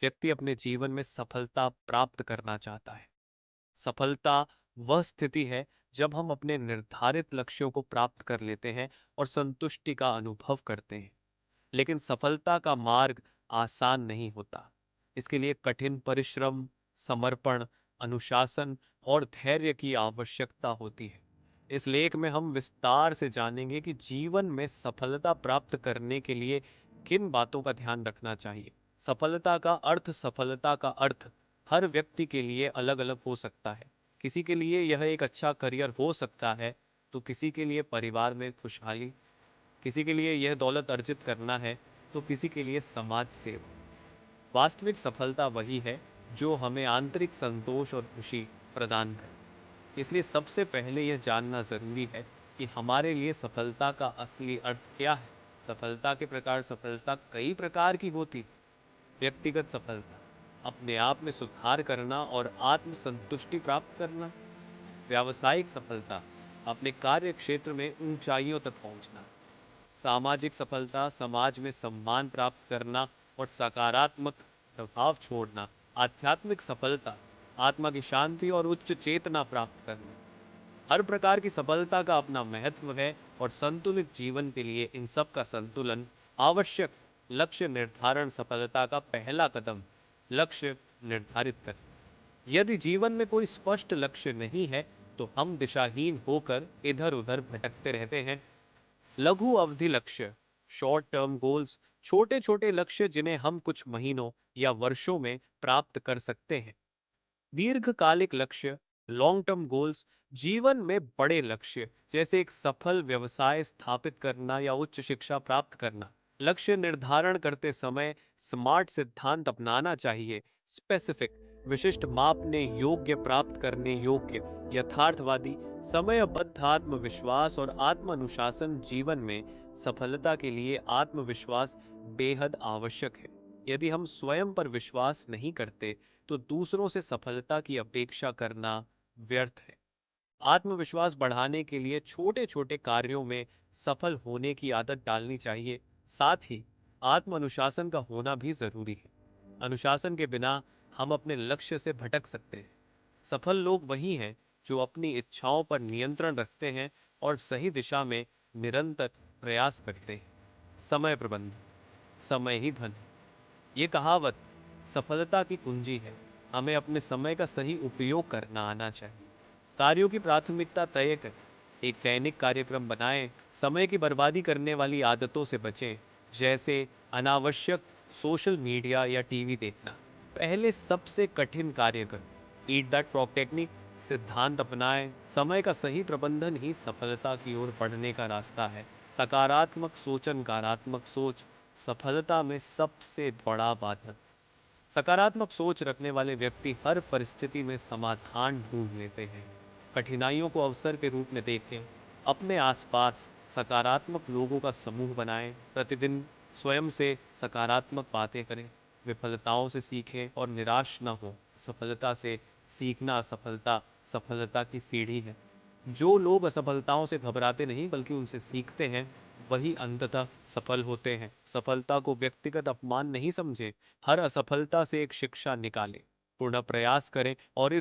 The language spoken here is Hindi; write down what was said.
व्यक्ति अपने जीवन में सफलता प्राप्त करना चाहता है। सफलता वह स्थिति है जब हम अपने निर्धारित लक्ष्यों को प्राप्त कर लेते हैं और संतुष्टि का अनुभव करते हैं। लेकिन सफलता का मार्ग आसान नहीं होता। इसके लिए कठिन परिश्रम, समर्पण, अनुशासन और धैर्य की आवश्यकता होती है। इस लेख में हम विस्तार से जानेंगे कि जीवन में सफलता प्राप्त करने के लिए किन बातों का ध्यान रखना चाहिए। सफलता का अर्थ हर व्यक्ति के लिए अलग-अलग हो सकता है। किसी के लिए यह एक अच्छा करियर हो सकता है, तो किसी के लिए परिवार में खुशहाली, किसी के लिए यह दौलत अर्जित करना है, तो किसी के लिए समाज सेवा। वास्तविक सफलता वही है जो हमें आंतरिक संतोष और खुशी प्रदान करे। इसलिए सबसे पहले यह जानना जरूरी है कि हमारे लिए सफलता का असली अर्थ क्या है। सफलता कई प्रकार की होती है। व्यक्तिगत सफलता, अपने आप में सुधार करना और आत्म संतुष्टि प्राप्त करना। व्यावसायिक सफलता, अपने कार्य क्षेत्र में ऊंचाइयों तक पहुंचना। सामाजिक सफलता, समाज में सम्मान प्राप्त करना और सकारात्मक प्रभाव छोड़ना। आध्यात्मिक सफलता, आत्मा की शांति और उच्च चेतना प्राप्त करना। हर प्रकार की सफलता का अपना महत्व है और संतुलित जीवन के लिए इन सब का संतुलन आवश्यक। लक्ष्य निर्धारण, सफलता का पहला कदम लक्ष्य निर्धारित कर। यदि जीवन में कोई स्पष्ट लक्ष्य नहीं है तो हम दिशाहीन होकर इधर उधर भटकते रहते हैं। लघु अवधि लक्ष्य, शॉर्ट टर्म गोल्स, छोटे छोटे लक्ष्य जिन्हें हम कुछ महीनों या वर्षों में प्राप्त कर सकते हैं। दीर्घकालिक लक्ष्य, लॉन्ग टर्म गोल्स, जीवन में बड़े लक्ष्य जैसे एक सफल व्यवसाय स्थापित करना या उच्च शिक्षा प्राप्त करना। लक्ष्य निर्धारण करते समय स्मार्ट सिद्धांत अपनाना चाहिए। स्पेसिफिक, विशिष्ट, मापने योग्य, प्राप्त करने योग्य। यथार्थवादी, समयबद्ध। आत्मविश्वास और आत्म अनुशासन, जीवन में सफलता के लिए आत्मविश्वास बेहद आवश्यक है। यदि हम स्वयं पर विश्वास नहीं करते तो दूसरों से सफलता की अपेक्षा करना व्यर्थ है। आत्मविश्वास बढ़ाने के लिए छोटे छोटे कार्यों में सफल होने की आदत डालनी चाहिए। साथ ही आत्म अनुशासन का होना भी जरूरी है। अनुशासन के बिना हम अपने लक्ष्य से भटक सकते हैं। सफल लोग वही हैं जो अपनी इच्छाओं पर नियंत्रण रखते हैं और सही दिशा में निरंतर प्रयास करते हैं। समय प्रबंधन, समय ही धन है। ये कहावत सफलता की कुंजी है। हमें अपने समय का सही उपयोग करना आना चाहिए। कार्यों की प्राथमिकता तय करें, एक दैनिक कार्यक्रम बनाएं, समय की बर्बादी करने वाली आदतों से बचें, जैसे अनावश्यक सोशल मीडिया या टीवी देखना। पहले सबसे कठिन कार्य करें। ईट दैट फ्रॉग टेक्निक सिद्धांत अपनाएं। समय का सही प्रबंधन ही सफलता की ओर बढ़ने का रास्ता है। सकारात्मक सोच, नकारात्मक सोच सफलता में सबसे बड़ा बाधक। सकारात्मक सोच रखने वाले व्यक्ति हर परिस्थिति में समाधान ढूंढ लेते हैं। कठिनाइयों को अवसर के रूप में देखें। अपने आसपास सकारात्मक लोगों का समूह बनाएं। प्रतिदिन स्वयं से सकारात्मक बातें करें। विफलताओं से सीखें और निराश न हो। सफलता से सीखना सफलता की सीढ़ी है। जो लोग असफलताओं से घबराते नहीं बल्कि उनसे सीखते हैं, वही अंततः सफल होते हैं। सफलता को व्यक्तिगत अपमान नहीं समझे, हर असफलता से एक शिक्षा निकालें। पूर्ण प्रयास करें और इस